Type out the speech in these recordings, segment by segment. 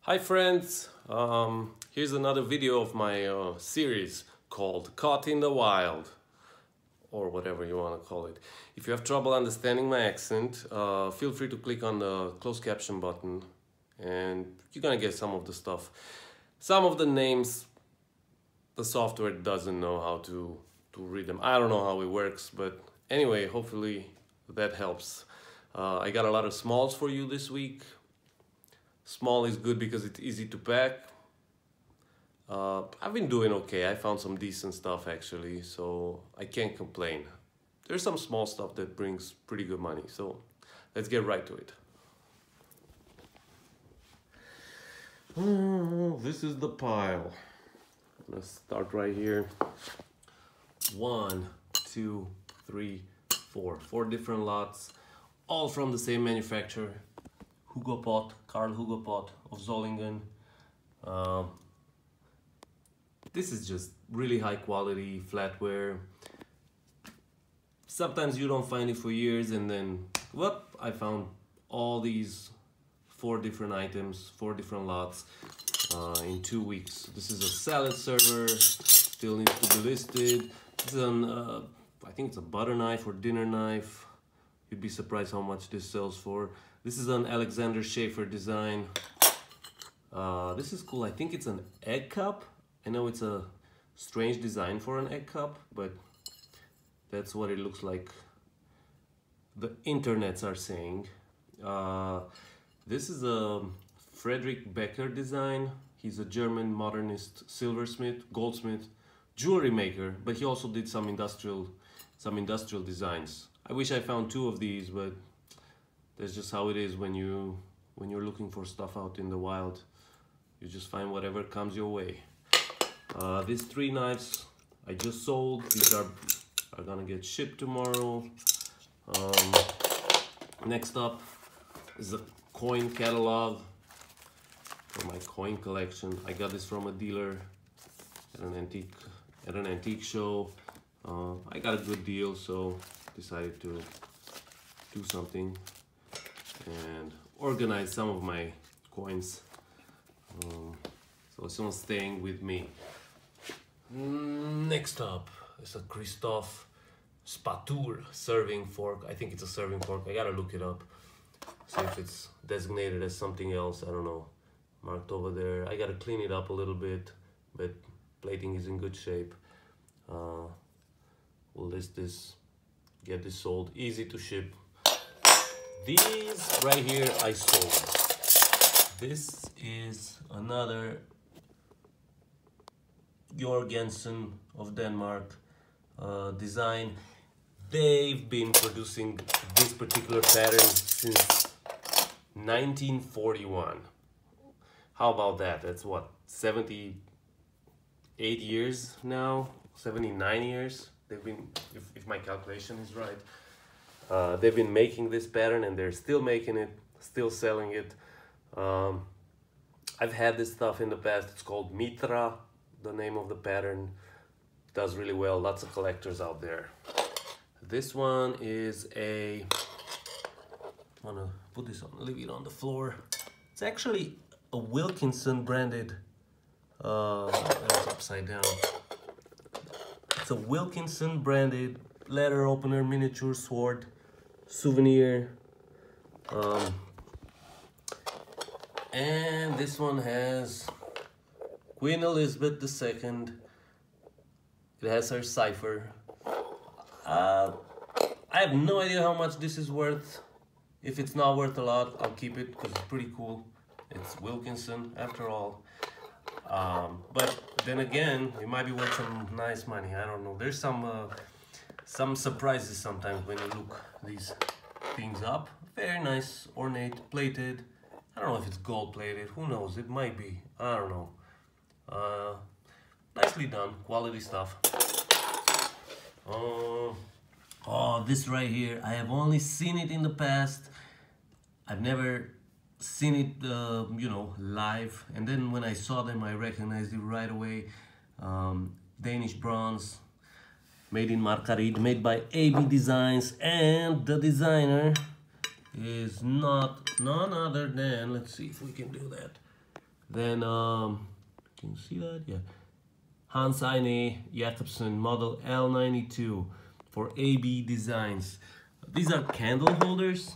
Hi friends, here's another video of my series called Caught in the Wild, or whatever you want to call it. If you have trouble understanding my accent, feel free to click on the closed caption button and you're gonna get some of the stuff. Some of the names, the software doesn't know how to read them. I don't know how it works, but anyway, hopefully that helps. I got a lot of smalls for you this week. Small is good because it's easy to pack. I've been doing okay. I found some decent stuff actually, so I can't complain. There's some small stuff that brings pretty good money, so let's get right to it. This is the pile. Let's start right here. 1, 2, 3, 4. 4 different lots, all from the same manufacturer. Karl Hugo Pot of Zollingen. This is just really high quality flatware. Sometimes you don't find it for years, and then whoop, I found all these 4 different items, 4 different lots in 2 weeks. This is a salad server, still needs to be listed. This is an, I think it's a butter knife or dinner knife. You'd be surprised how much this sells for. This is an Alexander Schaefer design. This is cool. I think it's an egg cup. I know it's a strange design for an egg cup, but that's what it looks like. The internets are saying. This is a Friedrich Becker design. He's a German modernist silversmith, goldsmith, jewelry maker, but he also did some industrial designs. I wish I found 2 of these, but that's just how it is when you're looking for stuff out in the wild. You just find whatever comes your way. These 3 knives I just sold. These are gonna get shipped tomorrow. Next up is a coin catalog for my coin collection. I got this from a dealer at an antique show. I got a good deal, so decided to do something and organize some of my coins. So this one's staying with me. Next up is a Christoph Spatur serving fork. I think it's a serving fork. I gotta look it up, see if it's designated as something else. I don't know. Marked over there. I gotta clean it up a little bit, but plating is in good shape. We'll list this, get this sold. Easy to ship. These right here I sold. This is another Jorgensen of Denmark design. They've been producing this particular pattern since 1941. How about that? That's what, 78 years now? 79 years? They've been, if my calculation is right. They've been making this pattern and they're still making it, still selling it. I've had this stuff in the past. It's called Mitra, the name of the pattern. Does really well, lots of collectors out there. This one is a, I wanna put this on, leave it on the floor. It's actually a Wilkinson branded, that's upside down. It's a Wilkinson branded letter opener miniature sword souvenir. And this one has Queen Elizabeth II. It has her cipher. I have no idea how much this is worth. If it's not worth a lot, I'll keep it because it's pretty cool. It's Wilkinson after all. But then again, it might be worth some nice money. I don't know. There's some surprises sometimes when you look these things up. Very nice, ornate, plated. I don't know if it's gold plated. Who knows? It might be. I don't know. Nicely done. Quality stuff. Oh, this right here. I have only seen it in the past. I've never seen it, you know, live. And then when I saw them, I recognized it right away. Danish bronze. Made in Markaryd, made by AB Designs, and the designer is none other than, let's see if we can do that, Then, can you see that? Yeah. Hans Eine Jacobsen model L92 for AB Designs. These are candle holders.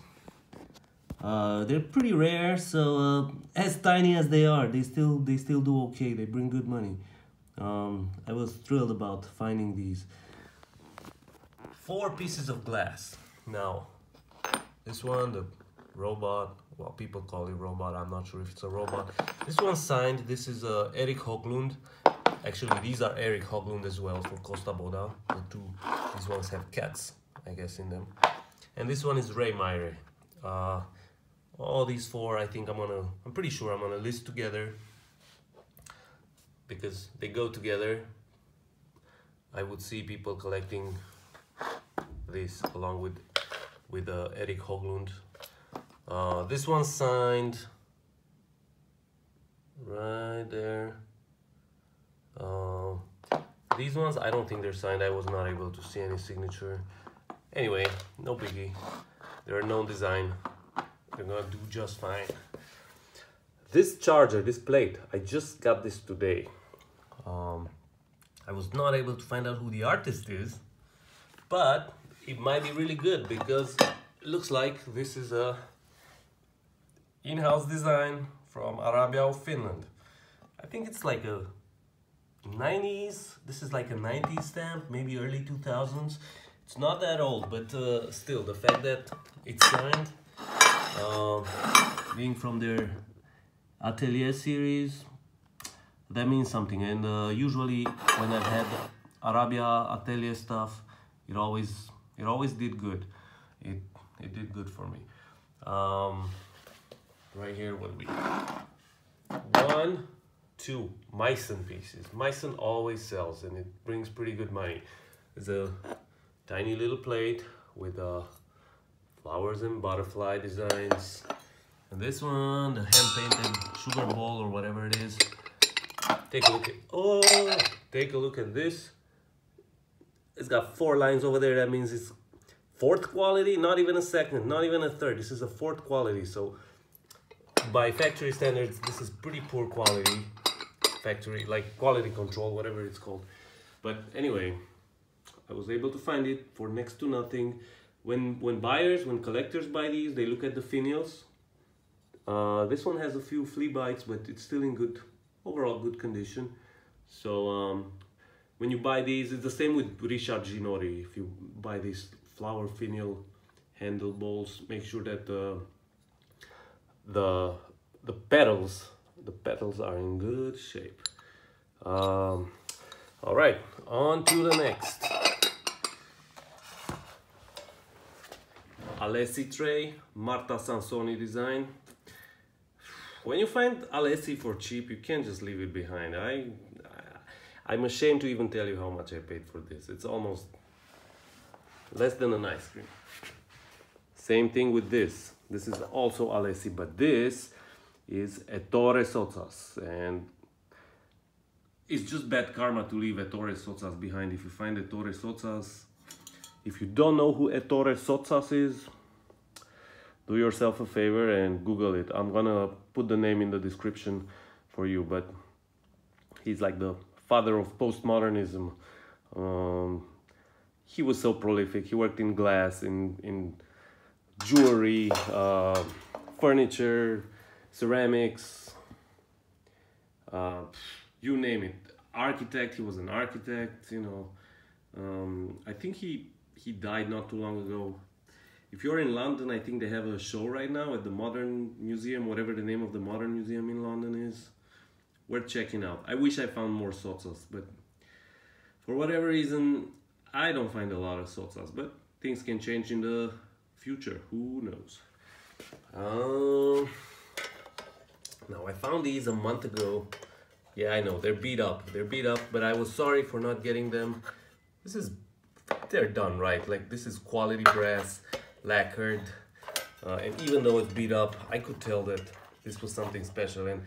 They're pretty rare, so as tiny as they are, they still do okay. They bring good money. I was thrilled about finding these. 4 pieces of glass. Now, this one, the robot, well, people call it robot, I'm not sure if it's a robot. This one's signed. This is Erik Hoglund. Actually, these are Erik Hoglund as well for Costa Boda. These ones have cats, I guess, in them. And this one is Ray Meyer. All these 4, I think I'm pretty sure I'm gonna list together because they go together. I would see people collecting this along with Erik Hoglund. This one's signed right there. These ones, I don't think they're signed. I was not able to see any signature. Anyway, no biggie. They're a known design. They're gonna do just fine. This charger, this plate, I just got this today. I was not able to find out who the artist is, but it might be really good because it looks like this is a in-house design from Arabia of Finland. I think it's like a 90s. This is like a 90s stamp, maybe early 2000s. It's not that old, but still, the fact that it's signed, being from their Atelier series, that means something. And usually when I've had Arabia Atelier stuff, it always did good. It did good for me. Right here, what do we got? 1, 2 Meissen pieces. Meissen always sells and it brings pretty good money. It's a tiny little plate with flowers and butterfly designs. And this one, the hand-painted sugar bowl or whatever it is. Take a look at, take a look at this. It's got 4 lines over there. That means it's 4th quality, not even a 2nd, not even a 3rd. This is a 4th quality. So by factory standards, this is pretty poor quality. Factory, like quality control, whatever it's called. But anyway, I was able to find it for next to nothing. When collectors buy these, they look at the finials. This one has a few flea bites, but it's still in overall good condition. So when you buy these, it's the same with Richard Ginori. If you buy these flower finial handle bowls, make sure that the petals are in good shape. All right, on to the next. Alessi tray, Marta Sansoni design. When you find Alessi for cheap, you can't just leave it behind. I'm ashamed to even tell you how much I paid for this. It's almost less than an ice cream. Same thing with this. This is also Alessi, but this is Ettore Sottsass, and it's just bad karma to leave Ettore Sottsass behind. If you find Ettore Sottsass, if you don't know who Ettore Sottsass is, do yourself a favor and Google it. I'm gonna put the name in the description for you, but he's like the father of postmodernism. He was so prolific. He worked in glass, in jewelry, furniture, ceramics, you name it. Architect, he was an architect, you know. I think he died not too long ago. If you're in London, I think they have a show right now at the Modern Museum, whatever the name of the Modern Museum in London is. Worth checking out. I wish I found more Sottsass, but for whatever reason, I don't find a lot of Sottsass, but things can change in the future, who knows. Now I found these a month ago. Yeah, I know, they're beat up, but I was sorry for not getting them. They're done right, like this is quality brass, lacquered, and even though it's beat up, I could tell that this was something special, and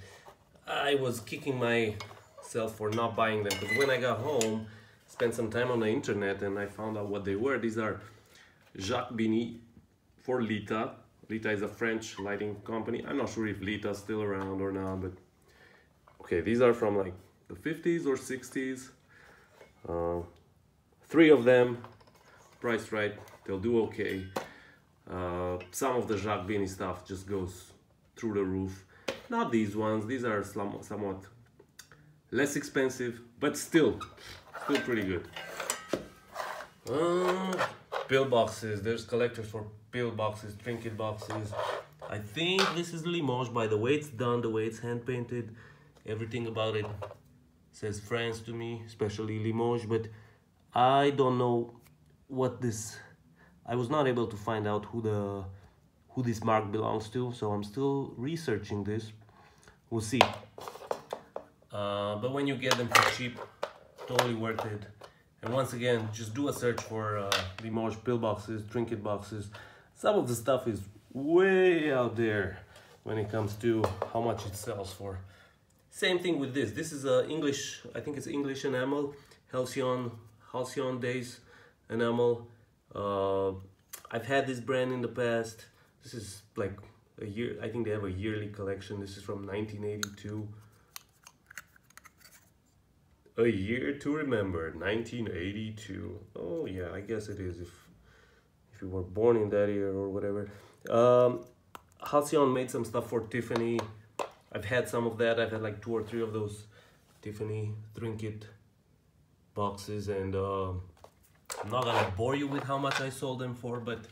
I was kicking myself for not buying them, but when I got home, spent some time on the internet and I found out what they were. These are Jacques Bini for Lita. Lita is a French lighting company. I'm not sure if Lita's still around or not, but Okay, these are from like the 50s or 60s. 3 of them, priced right, they'll do okay. Some of the Jacques Bini stuff just goes through the roof. Not these ones, these are somewhat less expensive, but still pretty good. Pill boxes, there's collectors for pill boxes, trinket boxes. I think this is Limoges by the way it's done, the way it's hand painted. Everything about it says France to me, especially Limoges, but I don't know what this, I was not able to find out who this mark belongs to, so I'm still researching this. We'll see. But when you get them for cheap, totally worth it. And once again, just do a search for Limoges pill boxes, trinket boxes. Some of the stuff is way out there when it comes to how much it sells for. Same thing with this. This is English, I think it's English enamel, Halcyon Days enamel. I've had this brand in the past. This is like a year, I think they have a yearly collection. This is from 1982. A year to remember, 1982. Oh yeah, I guess it is if you were born in that year or whatever. Halcyon made some stuff for Tiffany. I've had some of that. I've had like 2 or 3 of those Tiffany trinket boxes, and I'm not gonna bore you with how much I sold them for, but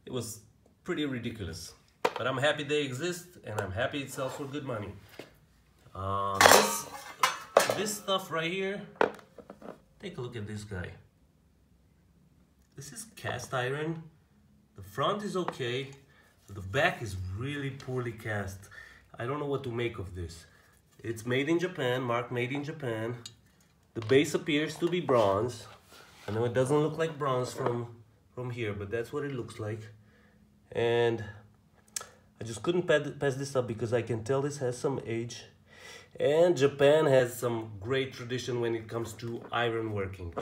it was pretty ridiculous. But I'm happy they exist, and I'm happy it sells for good money. This stuff right here, take a look at this guy. This is cast iron. The front is okay, the back is really poorly cast. I don't know what to make of this. It's made in Japan, marked made in Japan. The base appears to be bronze. I know it doesn't look like bronze from here, but that's what it looks like. And I just couldn't pass this up because I can tell this has some age. And Japan has some great tradition when it comes to iron working.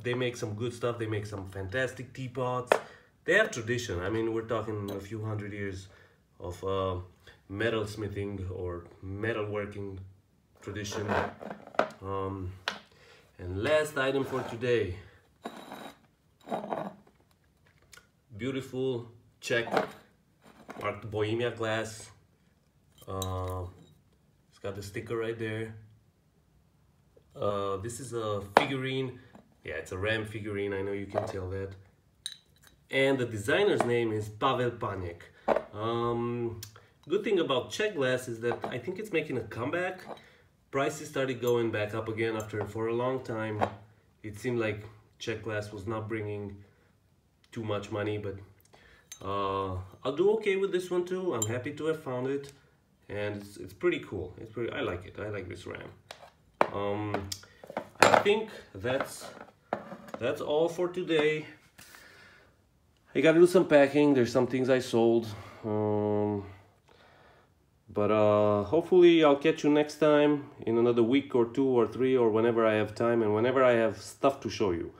They make some good stuff. They make some fantastic teapots. They have tradition. I mean, we're talking a few hundred years of metal smithing or metal working tradition. And last item for today. Beautiful Czech marked Bohemia glass. It's got the sticker right there. This is a figurine. Yeah, it's a ram figurine, I know you can tell that. And the designer's name is Pavel Paniek. Good thing about Czech glass is that I think it's making a comeback. Prices started going back up again for a long time. It seemed like Czech glass was not bringing too much money, but I'll do okay with this one too. I'm happy to have found it, and it's pretty cool. I like it. I like this ram. I think that's all for today. I gotta do some packing. There's some things I sold, but hopefully I'll catch you next time in another week or 2 or 3 or whenever I have time and whenever I have stuff to show you.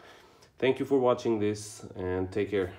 Thank you for watching this, and take care.